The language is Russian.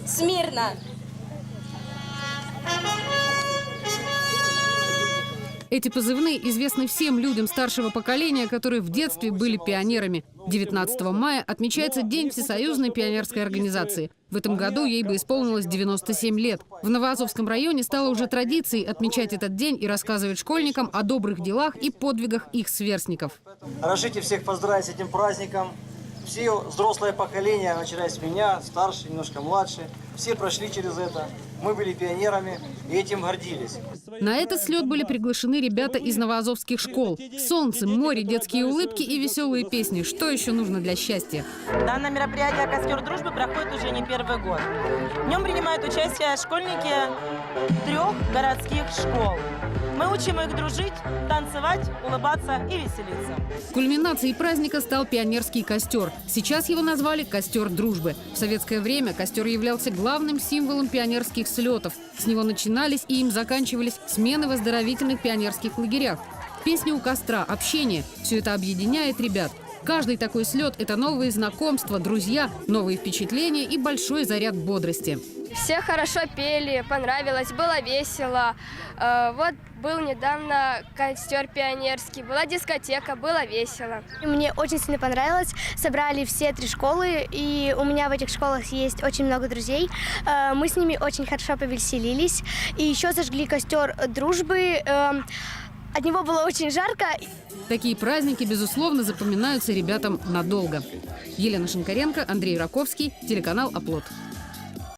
Смирно! Эти позывные известны всем людям старшего поколения, которые в детстве были пионерами. 19 мая отмечается День Всесоюзной пионерской организации. В этом году ей бы исполнилось 97 лет. В Новоазовском районе стало уже традицией отмечать этот день и рассказывать школьникам о добрых делах и подвигах их сверстников. Разрешите всех поздравить с этим праздником. Все взрослое поколение, начиная с меня, старше, немножко младше, все прошли через это. Мы были пионерами и этим гордились. На этот слет были приглашены ребята из новоазовских школ. Солнце, море, детские улыбки и веселые песни. Что еще нужно для счастья? Данное мероприятие «Костер дружбы» проходит уже не первый год. В нем принимают участие школьники 3 городских школ. Мы учим их дружить, танцевать, улыбаться и веселиться. Кульминацией праздника стал пионерский костер. Сейчас его назвали «Костер дружбы». В советское время костер являлся главным символом пионерских слетов. С него начинались и им заканчивались смены в оздоровительных пионерских лагерях. Песни у костра, общение – все это объединяет ребят. Каждый такой слет – это новые знакомства, друзья, новые впечатления и большой заряд бодрости. Все хорошо пели, понравилось, было весело. Вот был недавно костер пионерский, была дискотека, было весело. Мне очень сильно понравилось. Собрали все 3 школы, и у меня в этих школах есть очень много друзей. Мы с ними очень хорошо повеселились. И еще зажгли костер дружбы. От него было очень жарко. Такие праздники, безусловно, запоминаются ребятам надолго. Елена Шинкаренко, Андрей Раковский, телеканал «Оплот».